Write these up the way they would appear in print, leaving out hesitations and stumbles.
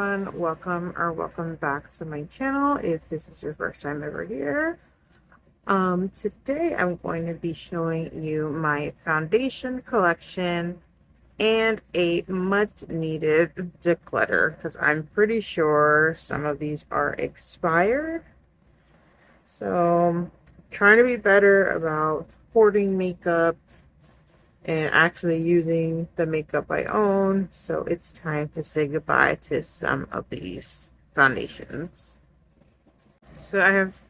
everyone, welcome back to my channel if this is your first time ever here. Today I'm going to be showing you my foundation collection and a much needed declutter because I'm pretty sure some of these are expired. So I'm trying to be better about hoarding makeup and actually using the makeup I own. So it's time to say goodbye to some of these foundations. So I have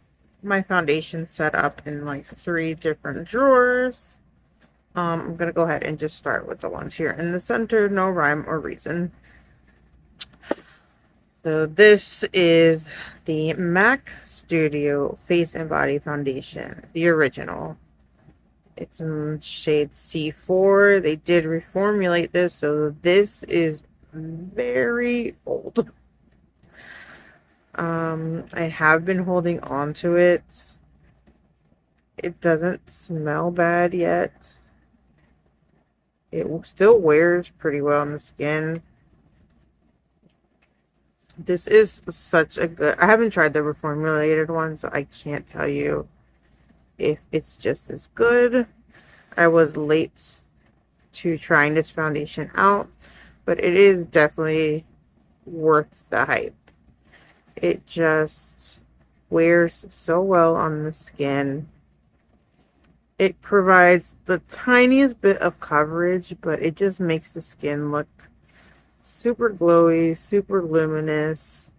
my foundation set up in like 3 different drawers. I'm gonna go ahead and just start with the ones here in the center, no rhyme or reason. So this is the MAC Studio Face and Body Foundation, the original. It's in shade C4. They did reformulate this, so this is very old. I have been holding on to it. It doesn't smell bad yet. It still wears pretty well on the skin. This is such a good... I haven't tried the reformulated one, so I can't tell you if it's just as good. I was late to trying this foundation out, but it is definitely worth the hype. It just wears so well on the skin. It provides the tiniest bit of coverage, but it just makes the skin look super glowy, super luminous.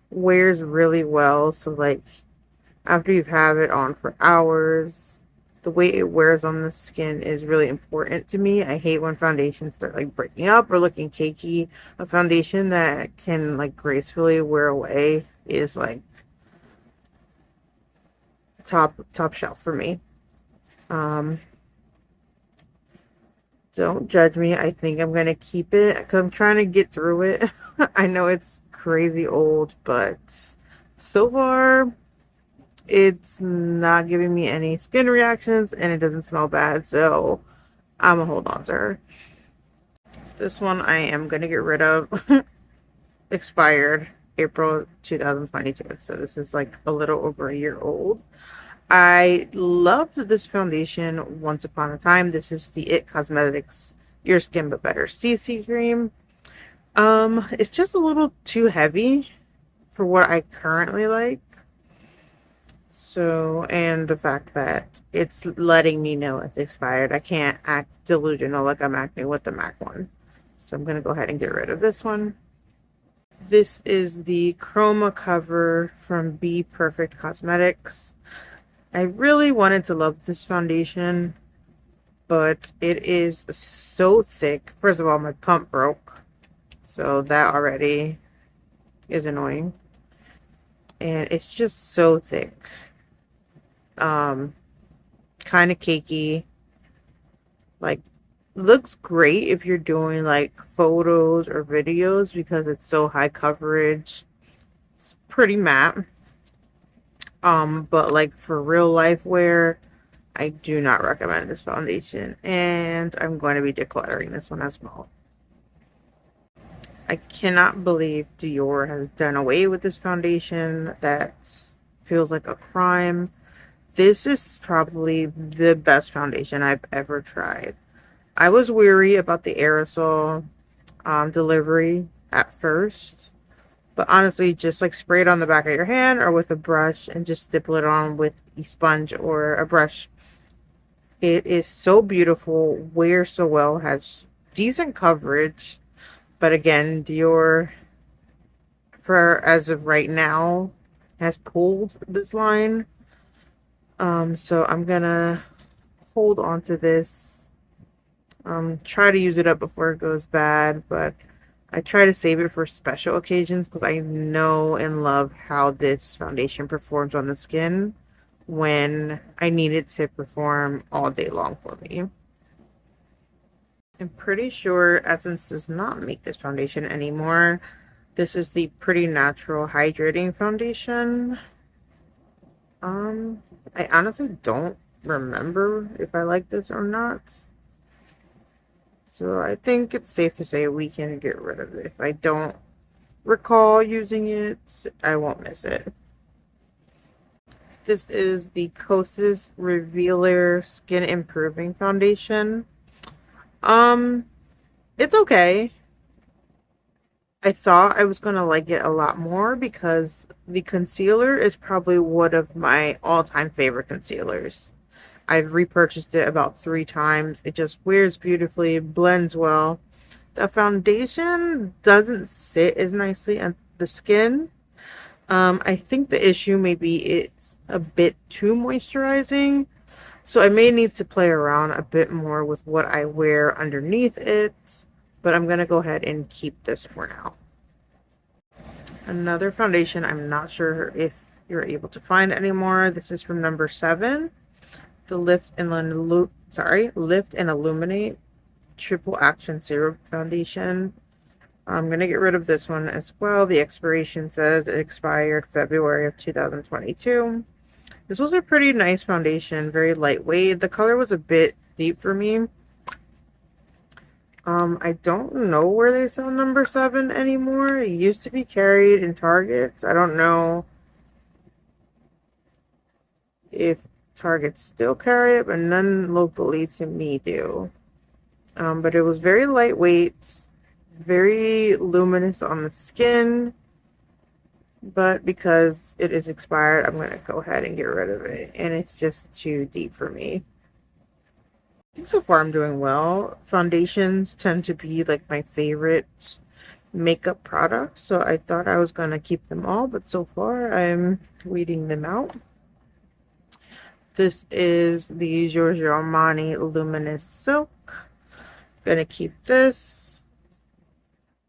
Wears really well, so like after you've had it on for hours, the way it wears on the skin is really important to me. I hate when foundations start like breaking up or looking cakey. A foundation that can like gracefully wear away is like top shelf for me. Don't judge me. I think I'm gonna keep it because I'm trying to get through it. I know it's crazy old, but so far it's not giving me any skin reactions and it doesn't smell bad, so I'm gonna hold on to her. This one I am gonna get rid of. Expired April 2022, so this is like a little over a year old. I loved this foundation once upon a time. This is the It Cosmetics Your Skin But Better CC cream. It's just a little too heavy for what I currently like. So, and the fact that it's letting me know it's expired. I can't act delusional like I'm acting with the MAC one. So I'm going to go ahead and get rid of this one. This is the Chroma cover from Be Perfect Cosmetics. I really wanted to love this foundation, but it is so thick. First of all, my pump broke, so that already is annoying. And it's just so thick. Kind of cakey. Like, looks great if you're doing like photos or videos because it's so high coverage. It's pretty matte. But like for real life wear, I do not recommend this foundation, and I'm going to be decluttering this one as well. I cannot believe Dior has done away with this foundation. That feels like a crime. This is probably the best foundation I've ever tried. I was weary about the aerosol delivery at first. But honestly, just like spray it on the back of your hand or with a brush and just stipple it on with a sponge or a brush. It is so beautiful, wears so well, has decent coverage. But again, Dior, for as of right now, has pulled this line. So I'm gonna hold on to this. Try to use it up before it goes bad, but I try to save it for special occasions because I know and love how this foundation performs on the skin when I need it to perform all day long for me. I'm pretty sure Essence does not make this foundation anymore. This is the Pretty Natural Hydrating Foundation. I honestly don't remember if I like this or not. So I think it's safe to say we can get rid of it. If I don't recall using it, I won't miss it. This is the Kosas Revealer Skin Improving Foundation. Um, it's okay. I thought I was gonna like it a lot more because the concealer is probably one of my all-time favorite concealers. I've repurchased it about 3 times. It just wears beautifully, blends well. The foundation doesn't sit as nicely on the skin. I think the issue may be it's a bit too moisturizing. So I may need to play around a bit more with what I wear underneath it. But I'm going to go ahead and keep this for now. Another foundation I'm not sure if you're able to find anymore. This is from number 7. The Lift and Illuminate Triple Action Serum Foundation. I'm going to get rid of this one as well. The expiration says it expired February of 2022. This was a pretty nice foundation, very lightweight. The color was a bit deep for me. I don't know where they sell number 7 anymore. It used to be carried in Targets. I don't know if Target still carry it, but none locally to me do. But it was very lightweight, very luminous on the skin. But because it is expired, I'm going to go ahead and get rid of it. And it's just too deep for me. I think so far I'm doing well. Foundations tend to be like my favorite makeup product. So I thought I was going to keep them all. But so far I'm weeding them out. This is the Giorgio Armani Luminous Silk. Gonna keep this.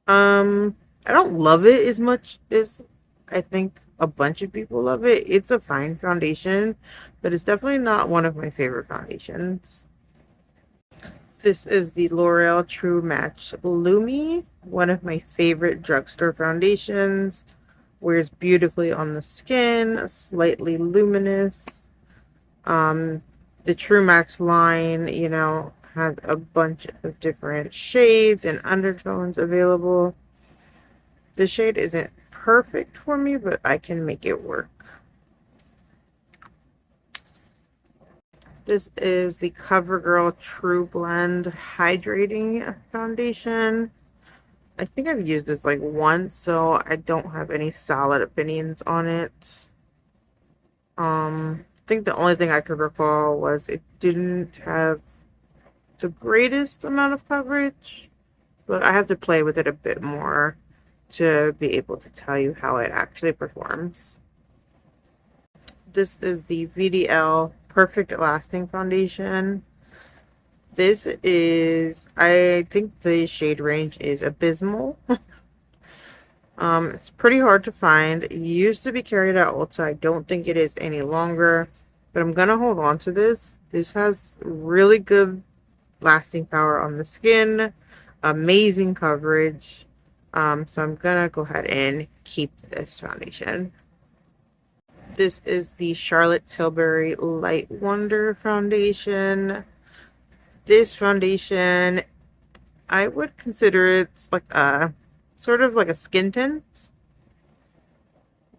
I don't love it as much as I think a bunch of people love it. It's a fine foundation, but it's definitely not one of my favorite foundations. This is the L'Oreal True Match Lumi, one of my favorite drugstore foundations. Wears beautifully on the skin, slightly luminous. The True Match line, you know, has a bunch of different shades and undertones available. The shade isn't perfect for me, but I can make it work. This is the CoverGirl True Blend Hydrating Foundation. I think I've used this like once, so I don't have any solid opinions on it. I think the only thing I could recall was it didn't have the greatest amount of coverage, but I have to play with it a bit more to be able to tell you how it actually performs. This is the VDL Perfect Lasting Foundation. This is, I think the shade range is Abysmal. It's pretty hard to find. It used to be carried at Ulta. I don't think it is any longer, but I'm gonna hold on to this. This has really good lasting power on the skin, amazing coverage. So I'm gonna go ahead and keep this foundation. This is the Charlotte Tilbury Light Wonder Foundation. This foundation, I would consider it's like a sort of like a skin tint.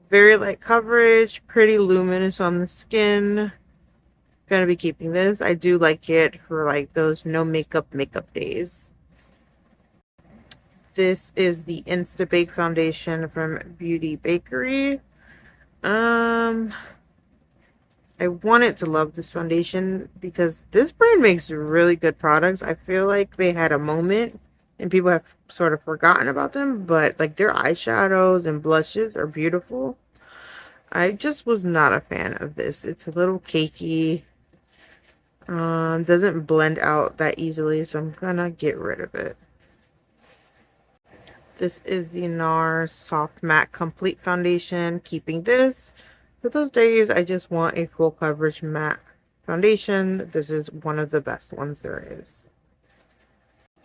Very light coverage, pretty luminous on the skin. Gonna be keeping this. I do like it for like those no makeup days. This is the Insta Bake Foundation from Beauty Bakery. I wanted to love this foundation because this brand makes really good products. I feel like they had a moment and people have sort of forgotten about them, but like their eyeshadows and blushes are beautiful. I just was not a fan of this. It's a little cakey. Doesn't blend out that easily, so I'm gonna get rid of it. This is the NARS Soft Matte Complete Foundation. Keeping this. For those days, I just want a full coverage matte foundation. This is one of the best ones there is.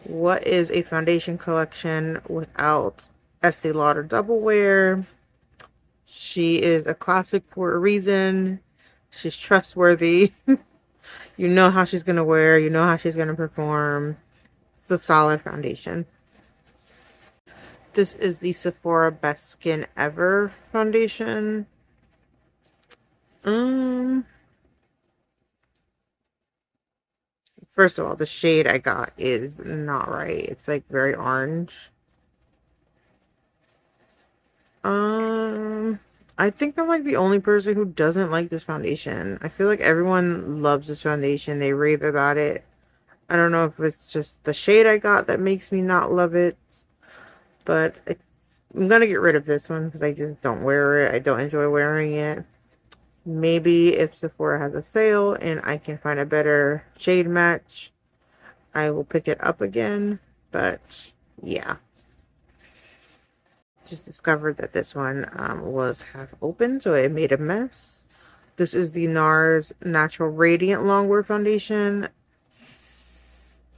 What is a foundation collection without Estee Lauder Double Wear? She is a classic for a reason. She's trustworthy. You know how she's going to wear. You know how she's going to perform. It's a solid foundation. This is the Sephora Best Skin Ever foundation. First of all, the shade I got is not right. It's like very orange. Um, I think I'm like the only person who doesn't like this foundation. I feel like everyone loves this foundation. They rave about it. I don't know if it's just the shade I got that makes me not love it, but I'm gonna get rid of this one because I just don't wear it. I don't enjoy wearing it. Maybe if Sephora has a sale and I can find a better shade match, I will pick it up again. But yeah, just discovered that this one was half open, so it made a mess. This is the NARS Natural Radiant Longwear Foundation.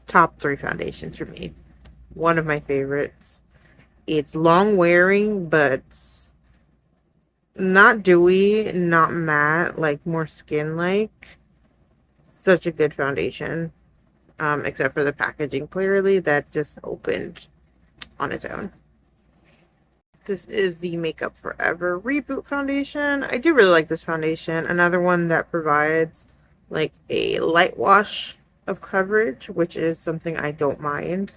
Top 3 foundations for me. One of my favorites. It's long wearing, but not dewy, not matte, like more skin-like. Such a good foundation. Except for the packaging, clearly, that just opened on its own. This is the Makeup Forever Reboot Foundation. I do really like this foundation. Another one that provides like a light wash of coverage, which is something I don't mind.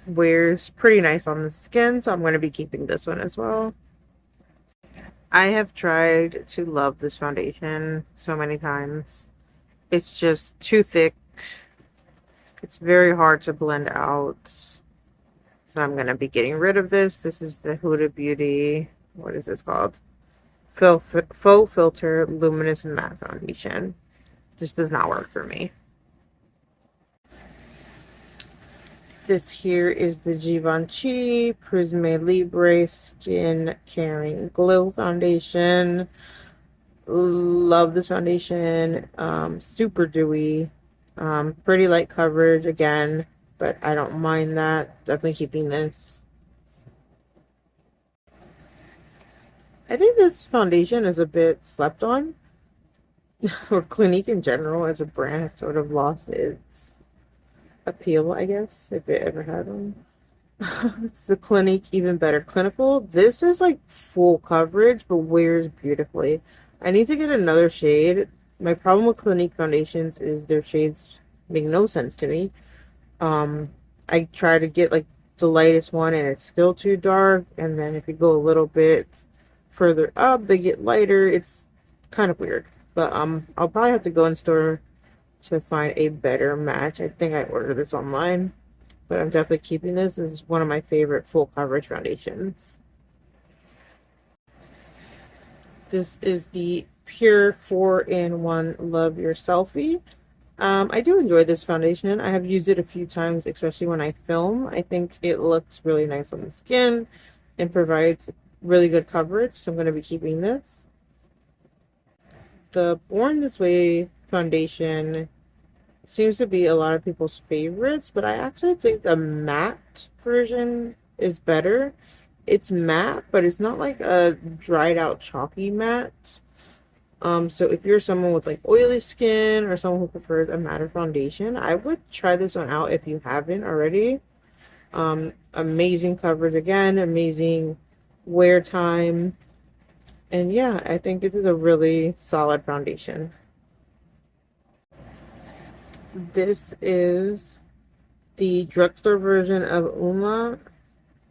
Wears pretty nice on the skin, so I'm going to be keeping this one as well. I have tried to love this foundation so many times. It's just too thick. It's very hard to blend out. So I'm going to be getting rid of this. This is the Huda Beauty, what is this called? Faux Filter Luminous Matte Foundation. Just does not work for me. This here is the Givenchy Prisme Libre Skin Caring Glow Foundation. Love this foundation. Super dewy. Pretty light coverage again, but I don't mind that. Definitely keeping this. I think this foundation is a bit slept on. Or Clinique in general as a brand has sort of lost its appeal, I guess, if it ever had one. It's the Clinique Even Better Clinical. This is like full coverage, but wears beautifully. I need to get another shade. My problem with Clinique foundations is their shades make no sense to me. I try to get like the lightest one and it's still too dark. And then if you go a little bit further up, they get lighter. It's kind of weird. But I'll probably have to go in store to find a better match. I think I ordered this online, but I'm definitely keeping this. This is one of my favorite full coverage foundations. This is the Pure 4-in-1 Love Your Selfie. I do enjoy this foundation. I have used it a few times, especially when I film. I think it looks really nice on the skin and provides really good coverage, so I'm going to be keeping this. The Born This Way foundation seems to be a lot of people's favorites, but I actually think the matte version is better. It's matte, but it's not like a dried out chalky matte. So if you're someone with like oily skin or someone who prefers a matte foundation, I would try this one out if you haven't already. Amazing coverage again, amazing wear time. And yeah, I think this is a really solid foundation. This is the drugstore version of Uma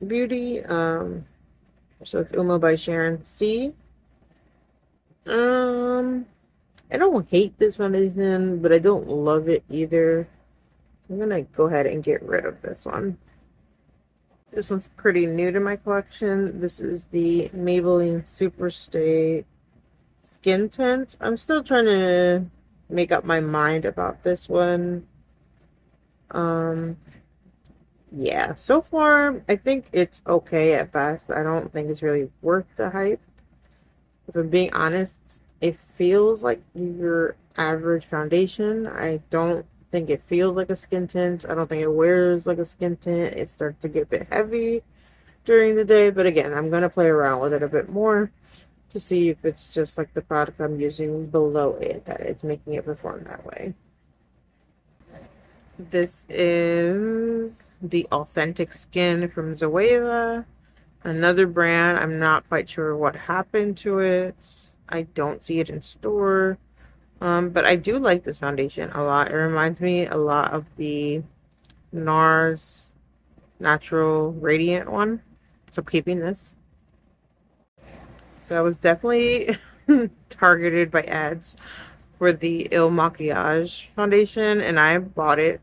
Beauty. So it's Uma by Sharon C. I don't hate this foundation, but I don't love it either. I'm gonna go ahead and get rid of this one. This one's pretty new to my collection. This is the Maybelline Superstay Skin Tint. I'm still trying to make up my mind about this one. Yeah, so far I think it's okay at best. I don't think it's really worth the hype. If I'm being honest, it feels like your average foundation. I don't think it feels like a skin tint. I don't think it wears like a skin tint. It starts to get a bit heavy during the day. But again, I'm going to play around with it a bit more to see if it's just like the product I'm using below it that is making it perform that way. This is the Authentic Skin from Zoeva. Another brand. I'm not quite sure what happened to it. I don't see it in store. But I do like this foundation a lot. It reminds me a lot of the NARS Natural Radiant one. So I'm keeping this. So I was definitely targeted by ads for the Il Maquillage foundation, and I bought it.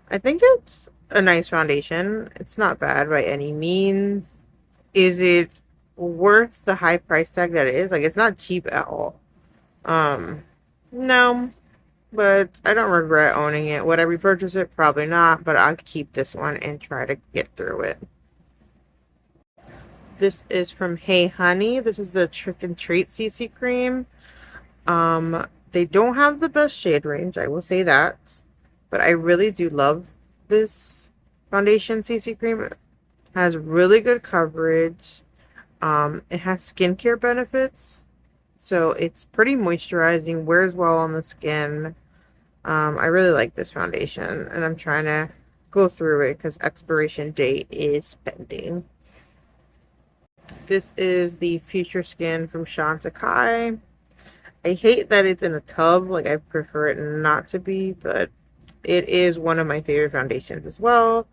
I think it's a nice foundation. It's not bad by any means. Is it worth the high price tag that it is? Like, it's not cheap at all. Um, no, but I don't regret owning it. Would I repurchase it? Probably not, but I'll keep this one and try to get through it. This is from Hey Honey. This is the Trick and Treat CC cream. They don't have the best shade range, I will say that, but I really do love this foundation CC cream. It has really good coverage. It has skincare benefits, so it's pretty moisturizing, wears well on the skin. I really like this foundation, and I'm trying to go through it because expiration date is pending. This is the Future Skin from Shantakai. I hate that it's in a tub. Like, I prefer it not to be, but it is one of my favorite foundations as well.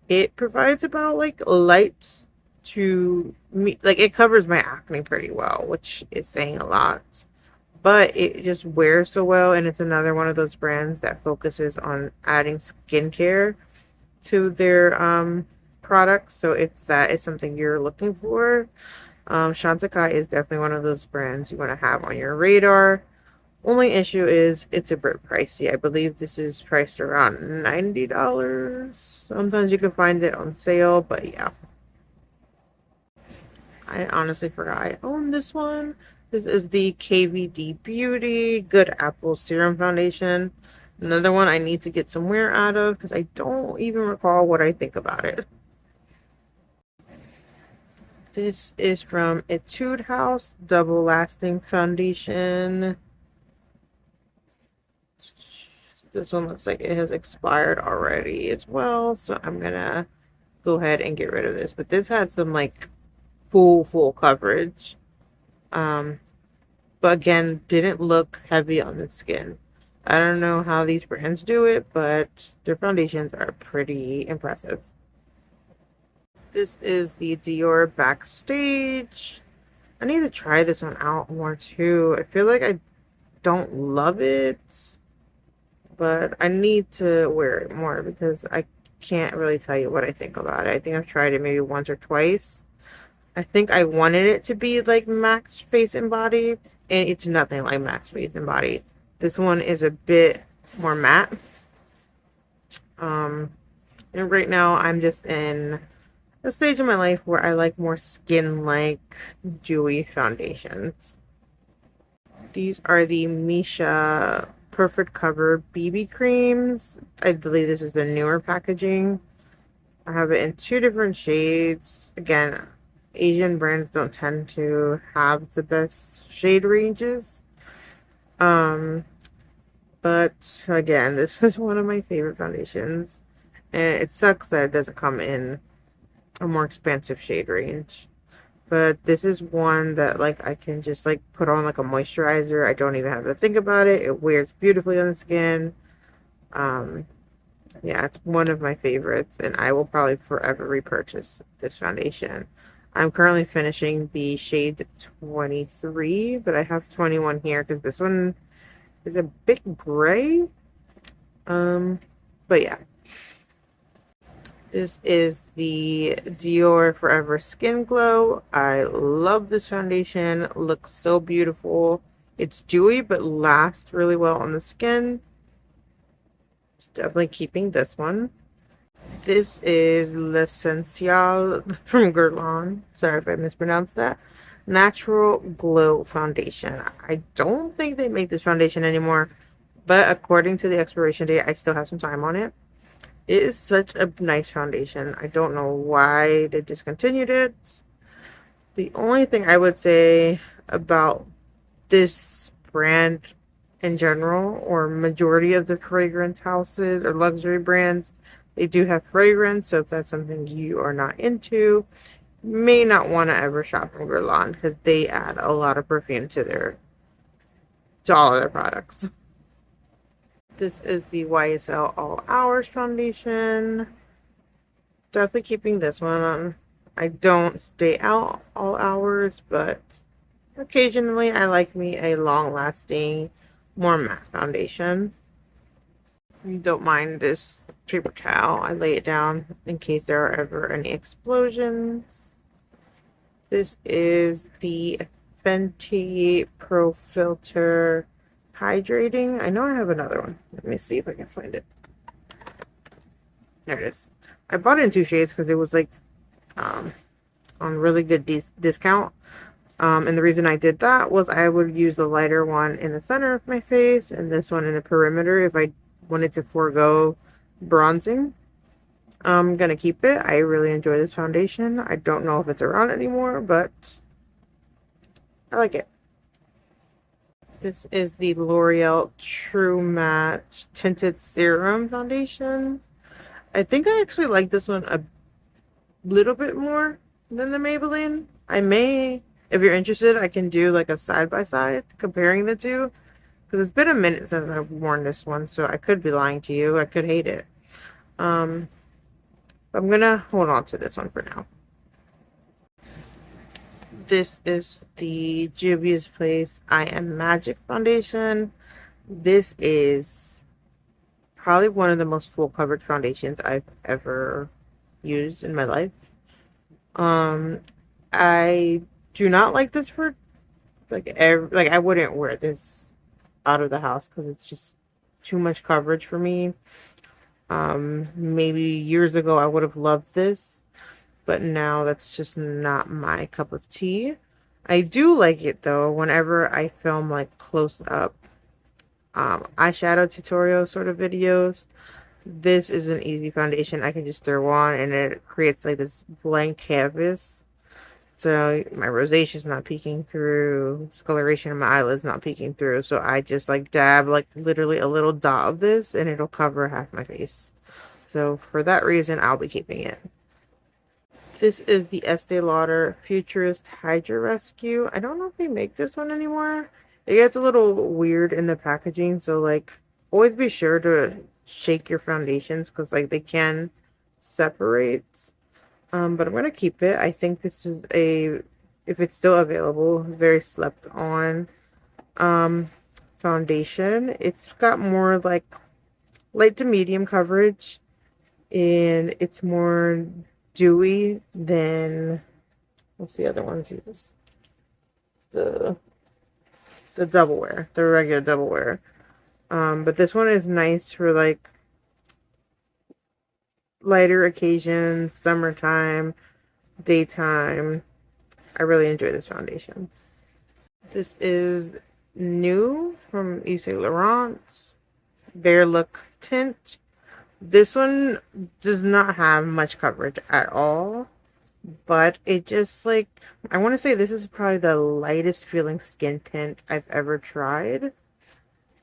It provides about like light to me, like it covers my acne pretty well, which is saying a lot. But it just wears so well, and it's another one of those brands that focuses on adding skincare to their products. So if that is something you're looking for, Shantakai is definitely one of those brands you want to have on your radar. Only issue is it's a bit pricey. I believe this is priced around $90. Sometimes you can find it on sale, but yeah. I honestly forgot I own this one. This is the KVD Beauty Good Apple Serum Foundation. Another one I need to get some wear out of because I don't even recall what I think about it. This is from Etude House Double Lasting Foundation. This one looks like it has expired already as well, so I'm gonna go ahead and get rid of this. But this had some like full coverage. But again, didn't look heavy on the skin. I don't know how these brands do it, but their foundations are pretty impressive. This is the Dior Backstage. I need to try this one out more too. I feel like I don't love it, but I need to wear it more because I can't really tell you what I think about it. I think I've tried it maybe once or twice. I think I wanted it to be like Max Face and Body, and it's nothing like Max Face and Body. This one is a bit more matte. And right now I'm just in a stage in my life where I like more skin-like dewy foundations. These are the Misha Perfect Cover BB creams. I believe this is the newer packaging. I have it in two different shades. Again, Asian brands don't tend to have the best shade ranges. But again, this is one of my favorite foundations. And it sucks that it doesn't come in a more expensive shade range. But this is one that like I can just like put on like a moisturizer. I don't even have to think about it. It wears beautifully on the skin. Yeah, it's one of my favorites, and I will probably forever repurchase this foundation. I'm currently finishing the shade 23, but I have 21 here because this one is a bit gray. But yeah. This is the Dior Forever Skin Glow. I love this foundation. It looks so beautiful. It's dewy, but lasts really well on the skin. Definitely keeping this one. This is L'Essential from Guerlain. Sorry if I mispronounced that. Natural Glow Foundation. I don't think they make this foundation anymore, but according to the expiration date, I still have some time on it. It is such a nice foundation. I don't know why they discontinued it. The only thing I would say about this brand in general, or majority of the fragrance houses or luxury brands, they do have fragrance. So if that's something you are not into, you may not want to ever shop from Guerlain because they add a lot of perfume to all of their products. This is the YSL All Hours foundation. Definitely keeping this one on. I don't stay out all hours, but occasionally I like me a long-lasting, more matte foundation. Don't mind this paper towel. I lay it down in case there are ever any explosions. This is the Fenty Pro Filter Hydrating. I know I have another one. Let me see if I can find it. There it is. I bought it in 2 shades because it was like on really good discount. And the reason I did that was I would use the lighter one in the center of my face and this one in the perimeter if I wanted to forego bronzing. I'm gonna keep it. I really enjoy this foundation. I don't know if it's around anymore, but I like it. This is the L'Oreal True Match Tinted Serum Foundation. I think I actually like this one a little bit more than the Maybelline. I may, if you're interested, I can do like a side-by-side comparing the two. Because it's been a minute since I've worn this one, so I could be lying to you. I could hate it. I'm gonna hold on to this one for now. This is the Juvia's Place I Am Magic foundation. This is probably one of the most full coverage foundations I've ever used in my life. I do not like this for like I wouldn't wear this out of the house because it's just too much coverage for me. Maybe years ago I would have loved this, but now that's just not my cup of tea. I do like it though whenever I film like close up eyeshadow tutorial sort of videos. This is an easy foundation I can just throw on and it creates like this blank canvas. So my rosacea is not peeking through, discoloration in my eyelids not peeking through. So I just like dab like literally a little dot of this and it'll cover half my face. So for that reason, I'll be keeping it. This is the Estee Lauder Futurist Hydra Rescue. I don't know if they make this one anymore. It gets a little weird in the packaging. So like always be sure to shake your foundations because like they can separate. But I'm gonna keep it. I think this is if it's still available, very slept on foundation. It's got more like light to medium coverage and it's more dewy than what's the other one? Jesus. The double wear, the regular double wear. But this one is nice for like lighter occasions, summertime, daytime. I really enjoy this foundation. This is new from Yves Saint Laurent Bare Look Tint. This one does not have much coverage at all, but it just like, I want to say this is probably the lightest feeling skin tint I've ever tried.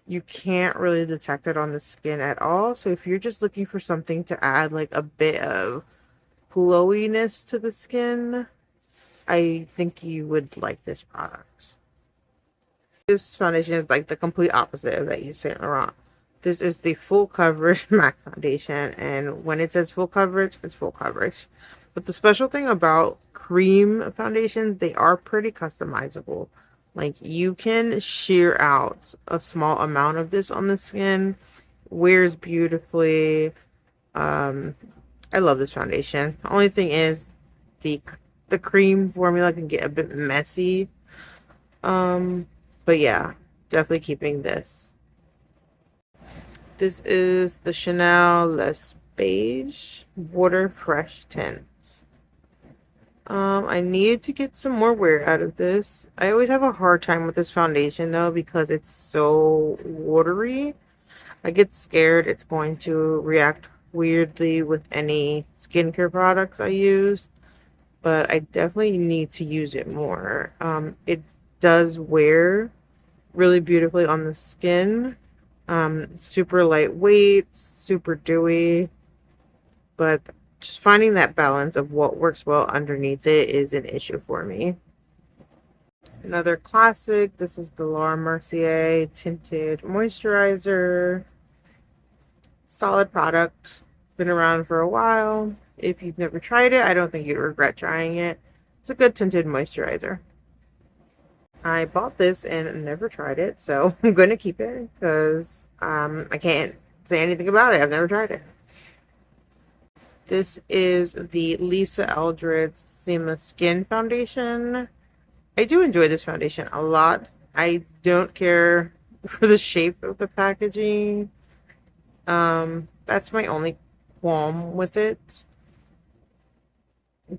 You can't really detect it on the skin at all. So if you're just looking for something to add like a bit of glowiness to the skin, I think you would like this product. This foundation is like the complete opposite of that Yves Saint Laurent. This is the full coverage MAC foundation, and when it says full coverage, it's full coverage. But the special thing about cream foundations, they are pretty customizable. Like you can shear out a small amount of this on the skin, wears beautifully. I love this foundation. The only thing is the cream formula can get a bit messy. But yeah, definitely keeping this. This is the Chanel Les Beige Water Fresh Tints. I need to get some more wear out of this. I always have a hard time with this foundation though because it's so watery. I get scared it's going to react weirdly with any skincare products I use, but I definitely need to use it more. It does wear really beautifully on the skin. Super lightweight, super dewy, but just finding that balance of what works well underneath it is an issue for me. Another classic, this is the Laura Mercier Tinted Moisturizer. Solid product, been around for a while. If you've never tried it, I don't think you'd regret trying it. It's a good tinted moisturizer. I bought this and never tried it, so I'm going to keep it because I can't say anything about it. I've never tried it. This is the Lisa Eldridge Seamless Skin Foundation. I do enjoy this foundation a lot. I don't care for the shape of the packaging. That's my only qualm with it.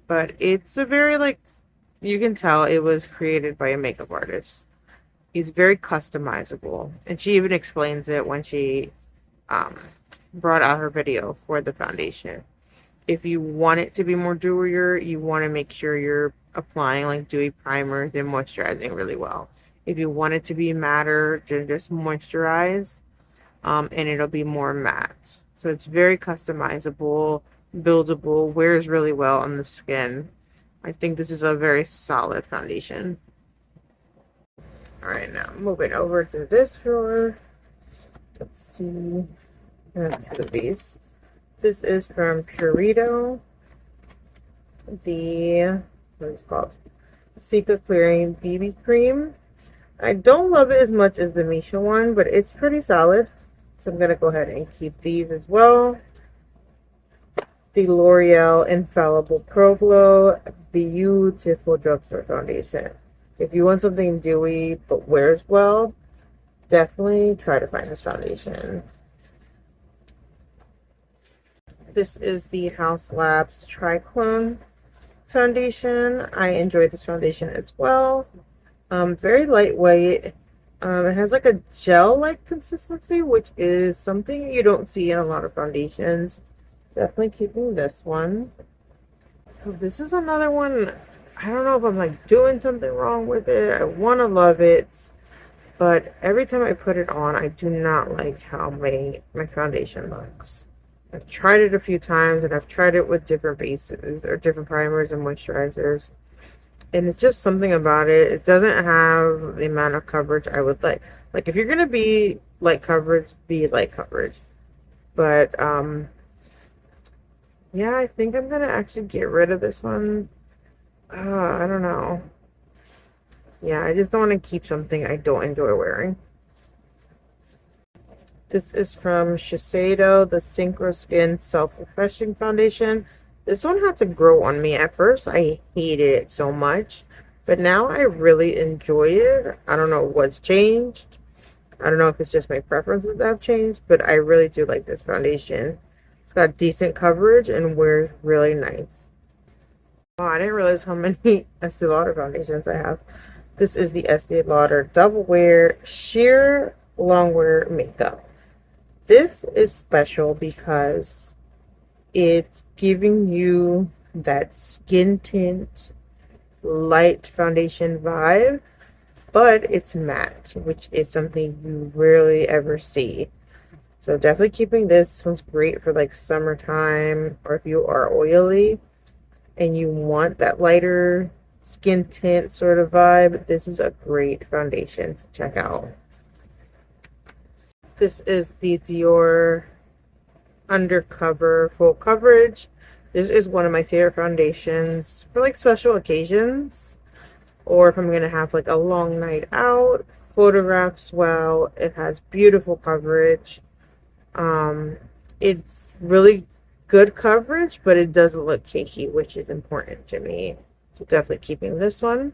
But it's a very, like, you can tell it was created by a makeup artist. It's very customizable. And she even explains it when she brought out her video for the foundation. If you want it to be more dewier, you want to make sure you're applying like dewy primers and moisturizing really well. If you want it to be matter, then just moisturize, and it'll be more matte. So it's very customizable, buildable, wears really well on the skin. I think this is a very solid foundation. Alright, now moving over to this drawer. Let's see. Let's do these. This is from Purito. What is it called? Secret Clearing BB Cream. I don't love it as much as the Misha one, but it's pretty solid. So I'm going to go ahead and keep these as well. The L'Oreal Infallible Pro Glow Beautiful Drugstore Foundation. If you want something dewy but wears well, definitely try to find this foundation. This is the House Labs Triclone foundation. I enjoy this foundation as well. Very lightweight. It has like a gel-like consistency, which is something you don't see in a lot of foundations. Definitely keeping this one. So this is another one. I don't know if I'm like doing something wrong with it. I want to love it, but every time I put it on, I do not like how my foundation looks. I've tried it a few times, and I've tried it with different bases or different primers and moisturizers. And it's just something about it. It doesn't have the amount of coverage I would like. Like, if you're going to be light coverage, be light coverage. But, yeah, I think I'm going to actually get rid of this one. I don't know. Yeah, I just don't want to keep something I don't enjoy wearing. This is from Shiseido, the Synchro Skin Self-Refreshing Foundation. This one had to grow on me at first. I hated it so much, but now I really enjoy it. I don't know what's changed. I don't know if it's just my preferences that have changed, but I really do like this foundation. It's got decent coverage and wears really nice. Oh, I didn't realize how many Estee Lauder foundations I have. This is the Estee Lauder Double Wear Sheer Longwear Makeup. This is special because it's giving you that skin tint light foundation vibe, but it's matte, which is something you rarely ever see. So definitely keeping this one's great for like summertime, or if you are oily and you want that lighter skin tint sort of vibe, this is a great foundation to check out. This is the Dior Undercover Full Coverage. This is one of my favorite foundations for like special occasions, or if I'm going to have like a long night out. Photographs well. It has beautiful coverage. It's really good coverage, but it doesn't look cakey, which is important to me. So definitely keeping this one.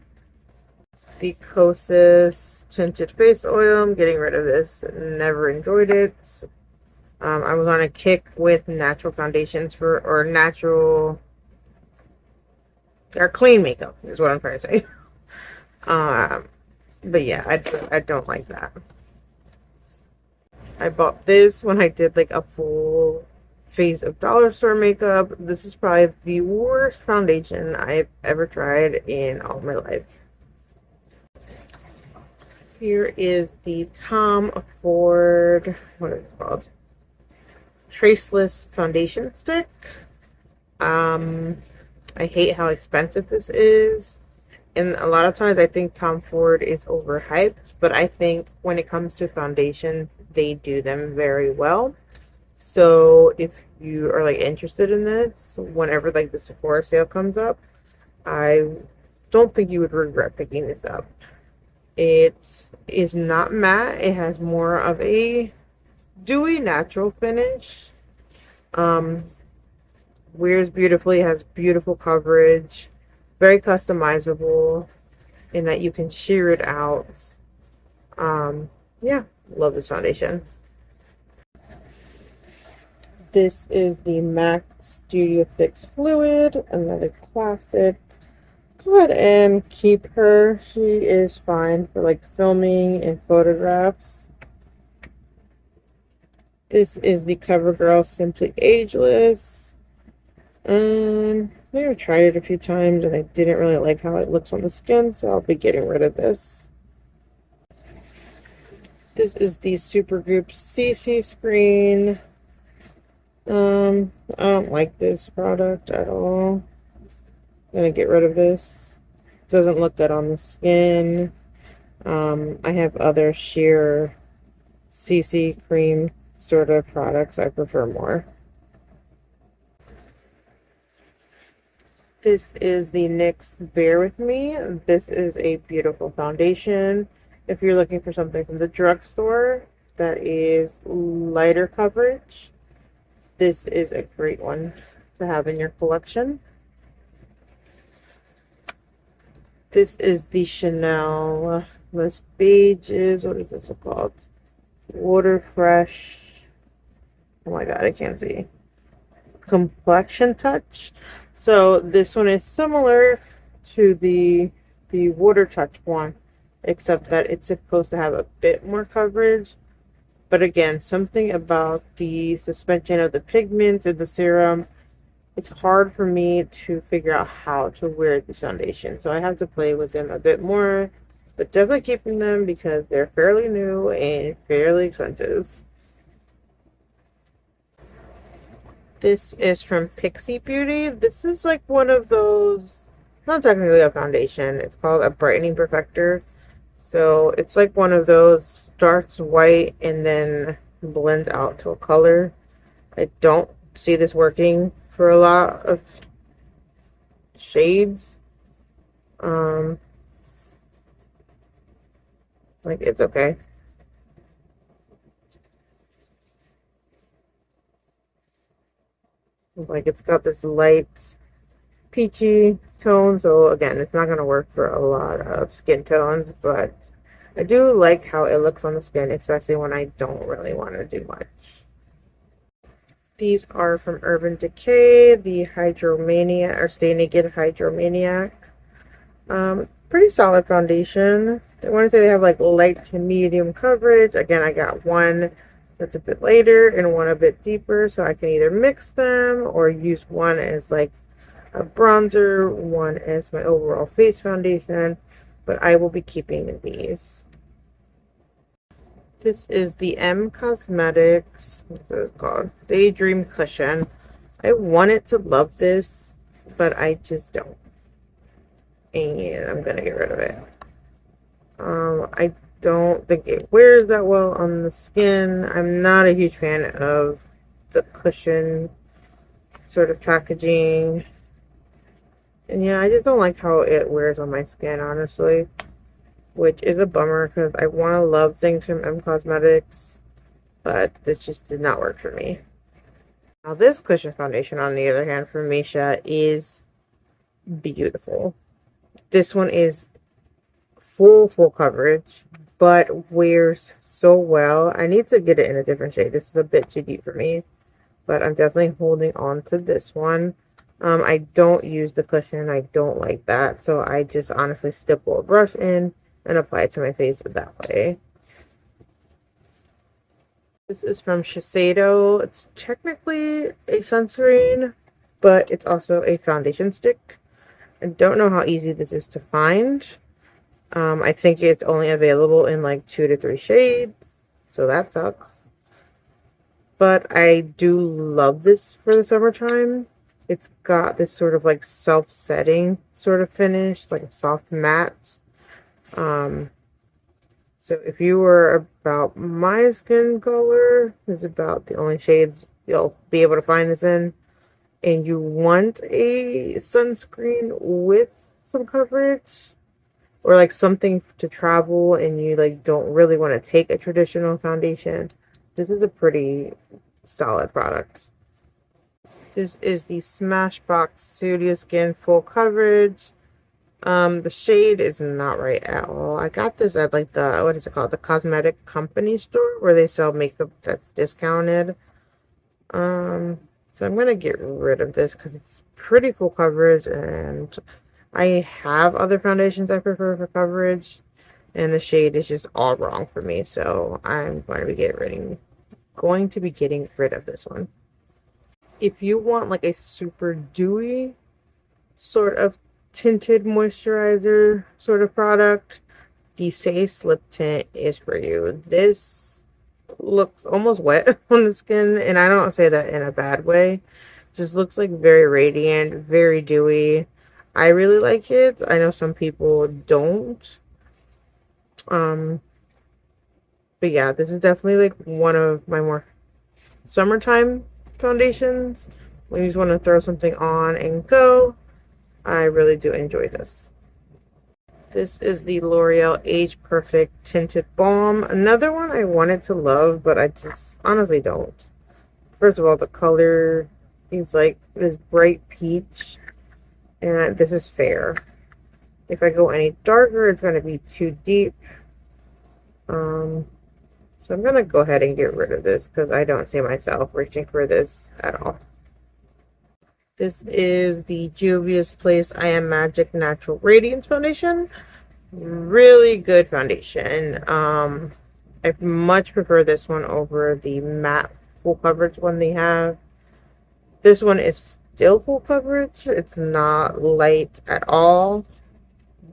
The Kosas Tinted Face Oil. I'm getting rid of this. Never enjoyed it. I was on a kick with natural foundations or clean makeup is what I'm trying to say. But yeah, I don't like that. I bought this when I did like a full phase of dollar store makeup. This is probably the worst foundation I've ever tried in all my life. Here is the Tom Ford, what is it called? Traceless Foundation Stick. I hate how expensive this is. And a lot of times I think Tom Ford is overhyped, but I think when it comes to foundations, they do them very well. So if you are like interested in this, whenever like the Sephora sale comes up, I don't think you would regret picking this up. It is not matte. It has more of a dewy natural finish. Um, Wears beautifully, has beautiful coverage, very customizable in that you can sheer it out. Yeah, love this foundation. This is the MAC Studio Fix Fluid, another classic. Go ahead and keep her. She is fine for like filming and photographs. This is the CoverGirl Simply Ageless. I've tried it a few times and I didn't really like how it looks on the skin, so I'll be getting rid of this. This is the Supergoop CC Screen. I don't like this product at all. I'm gonna get rid of this. It doesn't look good on the skin. I have other sheer CC cream sort of products I prefer more. This is the NYX Bear With Me. This is a beautiful foundation. If you're looking for something from the drugstore that is lighter coverage, this is a great one to have in your collection. This is the Chanel Les Beiges. What is this one called? Water Fresh. Oh my god, I can't see. Complexion Touch. So this one is similar to the Water Touch one, except that it's supposed to have a bit more coverage. But again, something about the suspension of the pigments in the serum, it's hard for me to figure out how to wear this foundation. So I have to play with them a bit more, but definitely keeping them because they're fairly new and fairly expensive. This is from Pixie Beauty. This is like one of those, not technically a foundation, it's called a brightening perfector. So it's like one of those, starts white and then blends out to a color. I don't see this working for a lot of shades. Like it's okay. Like it's got this light peachy tone, so again, it's not going to work for a lot of skin tones, but I do like how it looks on the skin, especially when I don't really want to do much. These are from Urban Decay, the Hydromaniac, or Stay Naked Hydromaniac. Pretty solid foundation. I want to say they have like light to medium coverage. Again, I got one that's a bit lighter and one a bit deeper, so I can either mix them or use one as like a bronzer, one as my overall face foundation, but I will be keeping these. This is the M Cosmetics, what's this called? Daydream Cushion. I wanted to love this, but I just don't. And I'm gonna get rid of it. I don't think it wears that well on the skin. I'm not a huge fan of the cushion sort of packaging. And yeah, I just don't like how it wears on my skin, honestly. Which is a bummer because I want to love things from M Cosmetics. But this just did not work for me. Now this cushion foundation, on the other hand, from Misha is beautiful. This one is full coverage, but wears so well. I need to get it in a different shade. This is a bit too deep for me, but I'm definitely holding on to this one. I don't use the cushion. I don't like that, so I just honestly stipple a brush in and apply it to my face that way. This is from Shiseido. It's technically a sunscreen, but it's also a foundation stick. I don't know how easy this is to find, I think it's only available in like 2 to 3 shades, so that sucks. But I do love this for the summertime. It's got this sort of like self-setting sort of finish, like a soft matte. Um, so if you were about my skin color, is about the only shades you'll be able to find this in, and you want a sunscreen with some coverage, or like something to travel and you like don't really want to take a traditional foundation, this is a pretty solid product. This is the Smashbox Studio Skin Full Coverage. The shade is not right at all. I got this at like the, what is it called? The cosmetic company store where they sell makeup that's discounted. So I'm gonna get rid of this because it's pretty full coverage, and I have other foundations I prefer for coverage, and the shade is just all wrong for me. So I'm going to be getting rid of this one. If you want like a super dewy sort of tinted moisturizer sort of product, the Say Slip Tint is for you. This looks almost wet on the skin, and I don't say that in a bad way. It just looks like very radiant, very dewy. I really like it. I know some people don't. Um, but yeah, this is definitely like one of my more summertime foundations. When you just want to throw something on and go, I really do enjoy this. This is the L'Oreal Age Perfect Tinted Balm. Another one I wanted to love, but I just honestly don't. First of all, the color is like this bright peach, and this is fair. If I go any darker, it's going to be too deep. So I'm going to go ahead and get rid of this because I don't see myself reaching for this at all. This is the Juvia's Place I Am Magic Natural Radiance Foundation. Really good foundation. I much prefer this one over the matte full coverage one they have. This one is still full coverage. It's not light at all,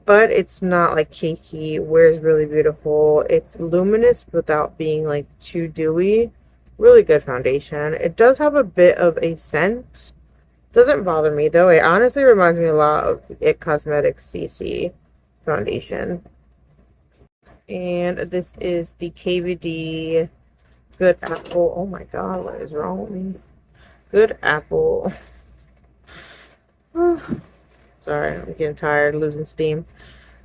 but it's not like cakey. Wears really beautiful. It's luminous without being like too dewy. Really good foundation. It does have a bit of a scent. Doesn't bother me though. It honestly reminds me a lot of It Cosmetics CC foundation. And this is the KVD Good Apple. Oh my god, what is wrong with me? Good Apple. Sorry, I'm getting tired, losing steam.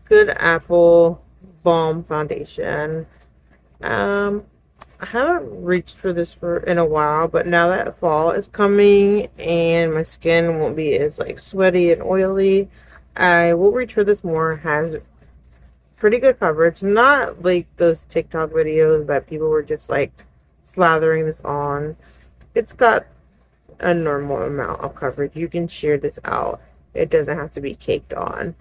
Good Apple Balm Foundation. I haven't reached for this in a while, but now that fall is coming and my skin won't be as like sweaty and oily, I will reach for this more. It has pretty good coverage, not like those TikTok videos that people were just like slathering this on. It's got a normal amount of coverage. You can shear this out. It doesn't have to be caked on,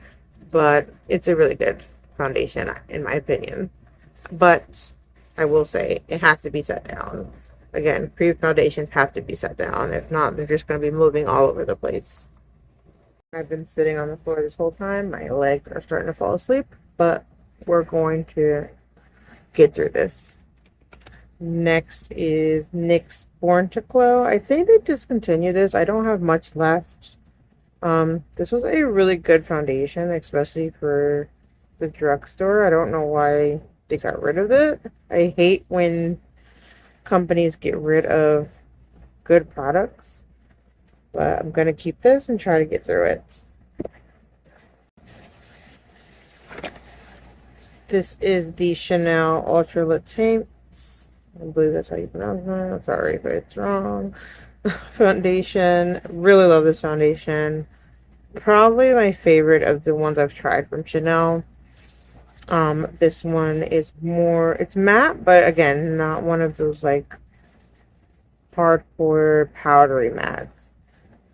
but it's a really good foundation in my opinion. But I will say it has to be set down. Again, cream foundations have to be set down. If not, they're just going to be moving all over the place. I've been sitting on the floor this whole time. My legs are starting to fall asleep, but we're going to get through this. Next is NYX Born to Glow. I think they discontinued this. I don't have much left. This was a really good foundation, especially for the drugstore. I don't know why they got rid of it. I hate when companies get rid of good products, but I'm gonna keep this and try to get through it. This is the Chanel Ultra Lit Tints. I believe that's how you pronounce it. Sorry if it's wrong. Foundation. Really love this foundation. Probably my favorite of the ones I've tried from Chanel. This one is more, it's matte, but again, not one of those like hardcore powdery mattes.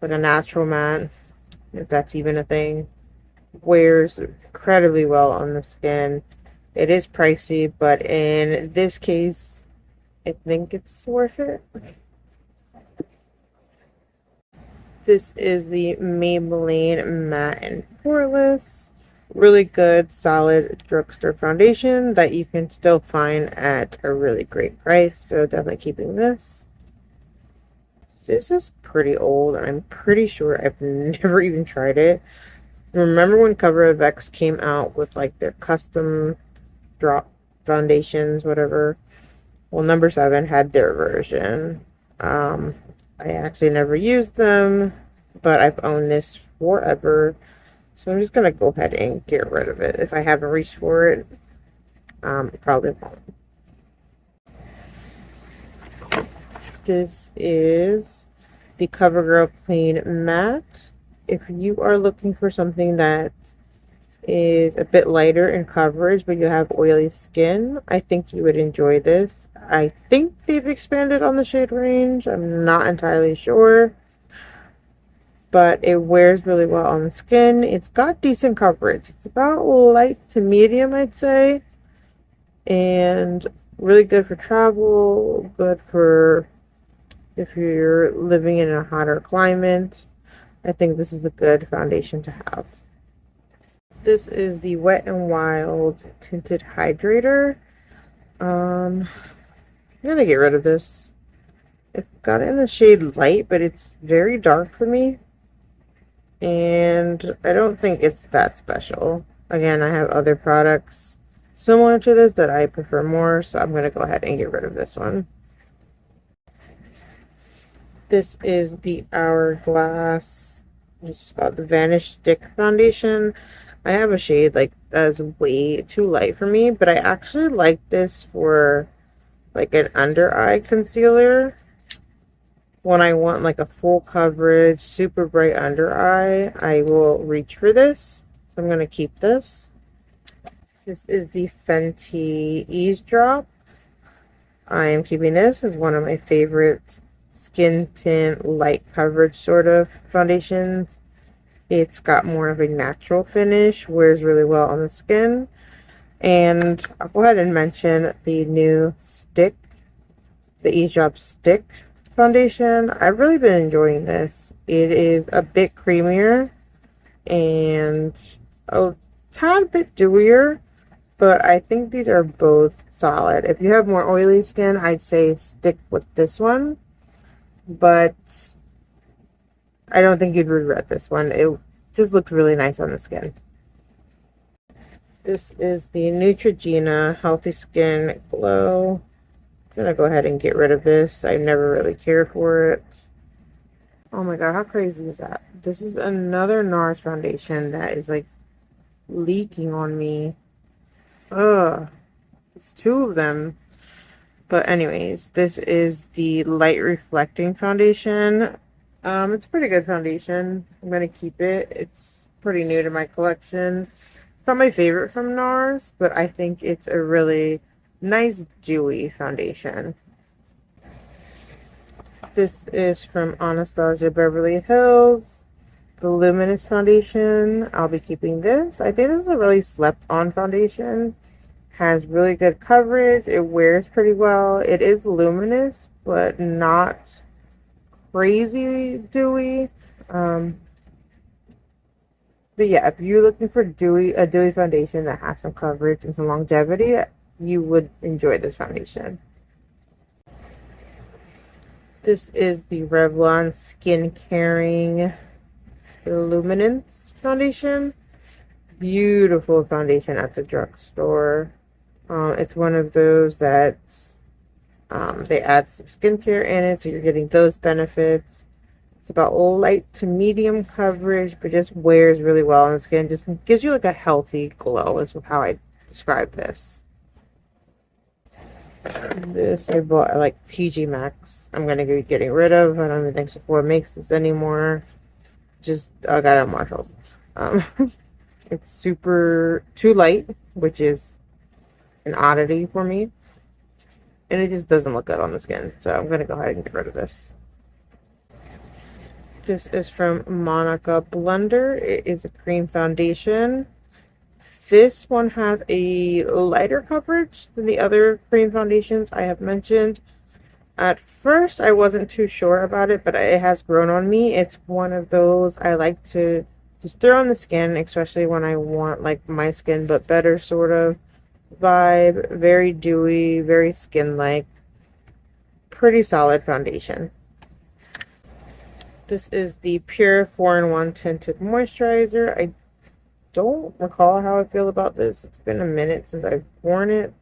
Like a natural matte, if that's even a thing. Wears incredibly well on the skin. It is pricey, but in this case, I think it's worth it. This is the Maybelline Matte and Poreless. really good, solid drugstore foundation that you can still find at a really great price. So definitely keeping this. This is pretty old, and I'm pretty sure I've never even tried it. Remember when Cover of X came out with like their custom drop foundations, whatever? Well, number 7 had their version. I actually never used them, but I've owned this forever. So I'm just going to go ahead and get rid of it. If I haven't reached for it, probably won't. This is the CoverGirl Clean Matte. If you are looking for something that is a bit lighter in coverage, but you have oily skin, I think you would enjoy this. I think they've expanded on the shade range. I'm not entirely sure, but it wears really well on the skin. It's got decent coverage. It's about light to medium, I'd say, and really good for travel, good for if you're living in a hotter climate. I think this is a good foundation to have. This is the Wet n Wild Tinted Hydrator. I'm gonna get rid of this. I've got it in the shade light, but it's very dark for me. And I don't think it's that special. Again, I have other products similar to this that I prefer more, so I'm gonna go ahead and get rid of this one. This is the Hourglass. It's called the Vanish Stick Foundation. I have a shade like that's way too light for me, but I actually like this for like an under eye concealer. When I want like a full coverage, super bright under eye, I will reach for this. So I'm going to keep this. This is the Fenty Eavesdrop. I am keeping this as one of my favorite skin tint light coverage sort of foundations. It's got more of a natural finish, wears really well on the skin. And I'll go ahead and mention the new stick, the Eavesdrop Stick foundation. I've really been enjoying this. It is a bit creamier and a tad bit dewier, but I think these are both solid. If you have more oily skin, I'd say stick with this one. But I don't think you'd regret this one. It just looks really nice on the skin. This is the Neutrogena Healthy Skin Glow. I'm gonna go ahead and get rid of this. I never really cared for it. Oh my god, how crazy is that? This is another NARS foundation that is like leaking on me. Ugh. It's 2 of them. But anyways, this is the Light Reflecting Foundation. It's a pretty good foundation. I'm going to keep it. It's pretty new to my collection. It's not my favorite from NARS, but I think it's a really nice dewy foundation. This is from Anastasia Beverly Hills, the Luminous Foundation. I'll be keeping this. I think this is a really slept on foundation. Has really good coverage. It wears pretty well. It is luminous, but not crazy dewy. But yeah, if you're looking for a dewy foundation that has some coverage and some longevity, you would enjoy this foundation. This is the Revlon Skin Caring Illuminance Foundation. Beautiful foundation at the drugstore. It's one of those that they add some skincare in it, so you're getting those benefits. It's about light to medium coverage, but just wears really well on the skin. Just gives you like a healthy glow is how I describe this. This I bought at like TG Maxx. I'm going to be getting rid of. I don't even think Sephora makes this anymore. Just I got it at Marshall's. It's super too light, which is an oddity for me. And it just doesn't look good on the skin. So I'm going to go ahead and get rid of this. This is from Monica Blender. It is a cream foundation. This one has a lighter coverage than the other cream foundations I have mentioned. At first, I wasn't too sure about it, but it has grown on me. It's one of those I like to just throw on the skin, especially when I want like my skin but better sort of vibe. Very dewy, very skin-like. Pretty solid foundation. This is the Pure 4-in-1 Tinted Moisturizer. I don't recall how I feel about this. It's been a minute since I've worn it.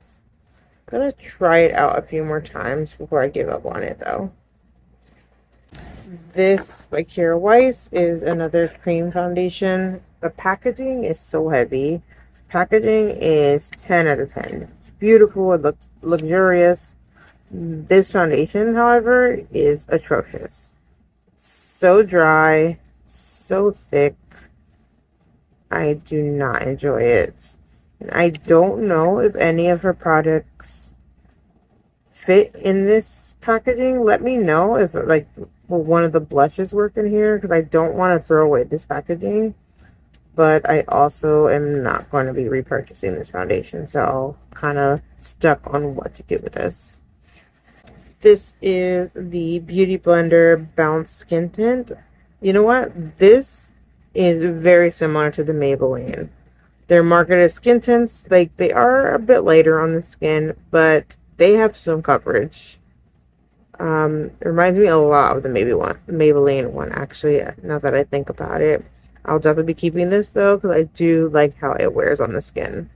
I'm gonna try it out a few more times before I give up on it though. This by Kira Weiss is another cream foundation. The packaging is so heavy. Packaging is 10 out of 10. It's beautiful. It looks luxurious. This foundation, however, is atrocious. So dry, so thick. I do not enjoy it. And I don't know if any of her products fit in this packaging. Let me know if like one of the blushes work in here, because I don't want to throw away this packaging. But I also am not going to be repurchasing this foundation, so kind of stuck on what to do with this. This is the Beauty Blender Bounce Skin Tint. You know what? This is very similar to the Maybelline. They're marketed as skin tints. Like, they are a bit lighter on the skin, but they have some coverage. It reminds me a lot of the Maybelline one, actually, now that I think about it. I'll definitely be keeping this, though, because I do like how it wears on the skin.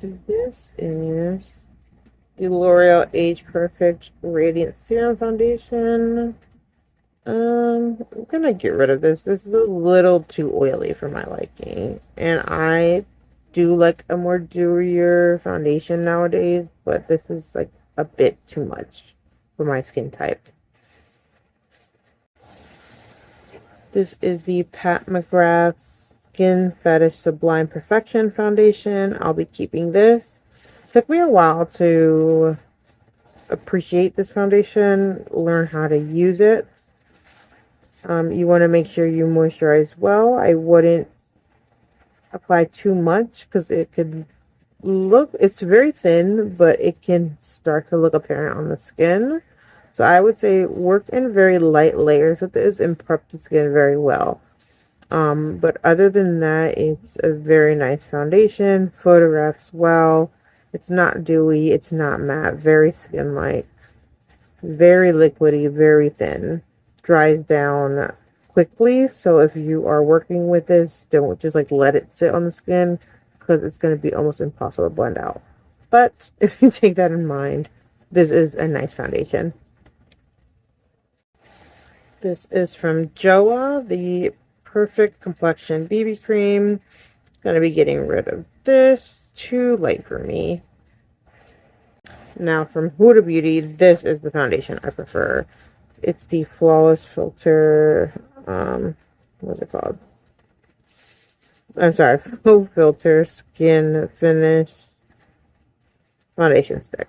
This is the L'Oreal Age Perfect Radiant Serum Foundation. I'm gonna get rid of this. This is a little too oily for my liking. And I do like a more dewier foundation nowadays, but this is like a bit too much for my skin type. This is the Pat McGrath Skin Fetish Sublime Perfection Foundation. I'll be keeping this. It took me a while to appreciate this foundation, learn how to use it. You want to make sure you moisturize well. I wouldn't apply too much because it could look, it's very thin, but it can start to look apparent on the skin. So I would say work in very light layers with this and prep the skin very well. But other than that, it's a very nice foundation. Photographs well. It's not dewy. It's not matte. Very skin-like. Very liquidy. Very thin. Dries down quickly. So if you are working with this, don't just like let it sit on the skin, because it's going to be almost impossible to blend out. But if you take that in mind, this is a nice foundation. This is from Joa, the Perfect Complexion BB Cream. Gonna be getting rid of this. Too light for me. Now from Huda Beauty, this is the foundation I prefer. It's the Flawless Filter, what's it called? I'm sorry, Full Filter Skin Finish Foundation Stick.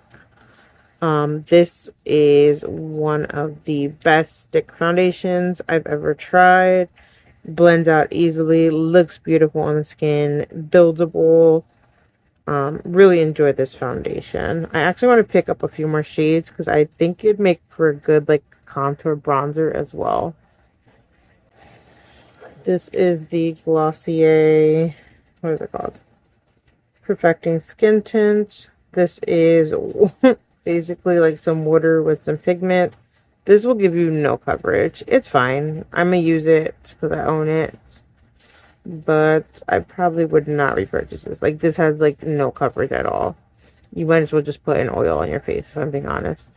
This is one of the best stick foundations I've ever tried. Blends out easily, looks beautiful on the skin, buildable. Really enjoyed this foundation. I actually want to pick up a few more shades because I think it'd make for a good like contour bronzer as well. This is the Glossier, what is it called? Perfecting Skin Tint. This is basically like some water with some pigment. This will give you no coverage. It's fine. I'm gonna use it because I own it, but I probably would not repurchase this. Like, this has like no coverage at all. You might as well just put an oil on your face, if I'm being honest.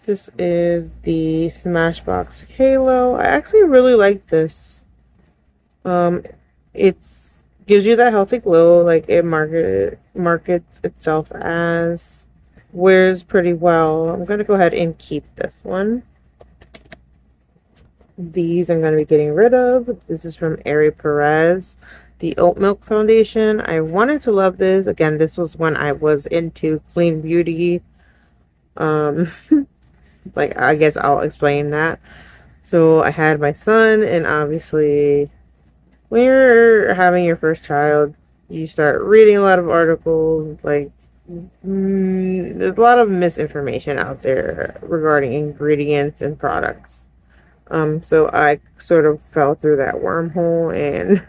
This is the Smashbox Halo. I actually really like this. It's gives you that healthy glow, like it markets itself as. Wears pretty well. I'm gonna go ahead and keep this one. These I'm gonna be getting rid of. This is from Ari Perez, the Oat Milk Foundation. I wanted to love this. Again, this was when I was into clean beauty. Like, I guess I'll explain that. So I had my son, and obviously when you're having your first child, you start reading a lot of articles. Like, there's a lot of misinformation out there regarding ingredients and products. So I sort of fell through that wormhole and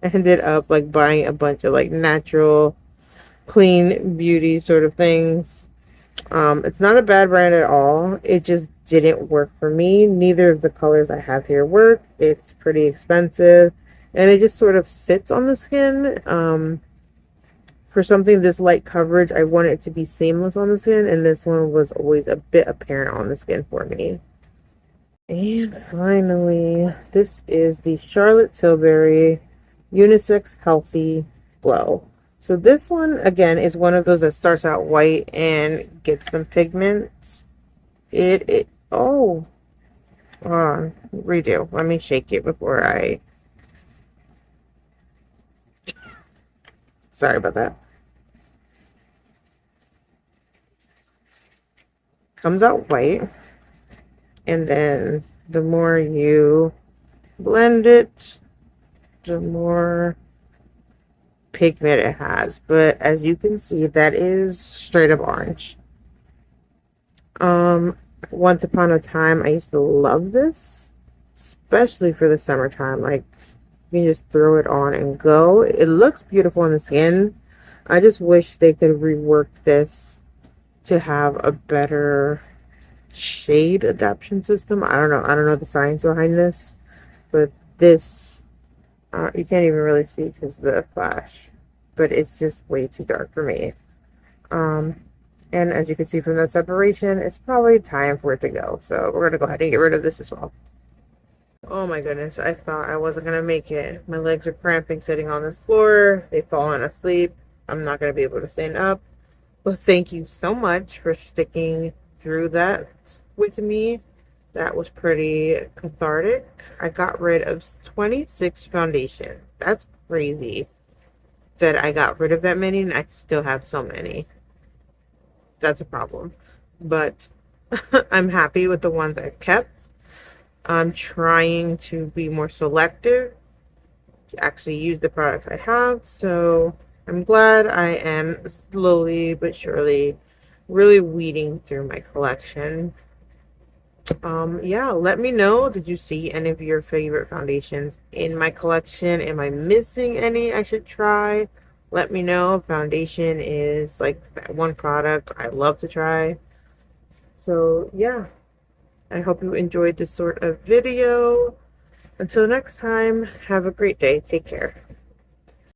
ended up like buying a bunch of like natural, clean beauty sort of things. It's not a bad brand at all. It just didn't work for me. Neither of the colors I have here work. It's pretty expensive and it just sort of sits on the skin. For something this light coverage, I want it to be seamless on the skin, and this one was always a bit apparent on the skin for me. And finally, this is the Charlotte Tilbury Unisex Healthy Glow. So this one, again, is one of those that starts out white and gets some pigments. Oh, redo. Let me shake it before I, sorry about that. Comes out white, and then the more you blend it, the more pigment it has. But as you can see, that is straight up orange. Once upon a time, I used to love this, especially for the summertime. Like, you can just throw it on and go. It looks beautiful on the skin. I just wish they could rework this to have a better shade adaptation system. I don't know. I don't know the science behind this, but this, you can't even really see because of the flash, but it's just way too dark for me. And as you can see from the separation, it's probably time for it to go. So we're going to go ahead and get rid of this as well. Oh my goodness, I thought I wasn't going to make it. My legs are cramping sitting on the floor. They've fallen asleep. I'm not going to be able to stand up. Well, thank you so much for sticking through that with me. That was pretty cathartic. I got rid of 26 foundations. That's crazy that I got rid of that many and I still have so many. That's a problem. But I'm happy with the ones I've kept. I'm trying to be more selective to actually use the products I have. So I'm glad I am slowly but surely really weeding through my collection. Yeah, let me know. Did you see any of your favorite foundations in my collection? Am I missing any I should try? Let me know. Foundation is like that one product I love to try. So yeah, I hope you enjoyed this sort of video. Until next time, have a great day. Take care.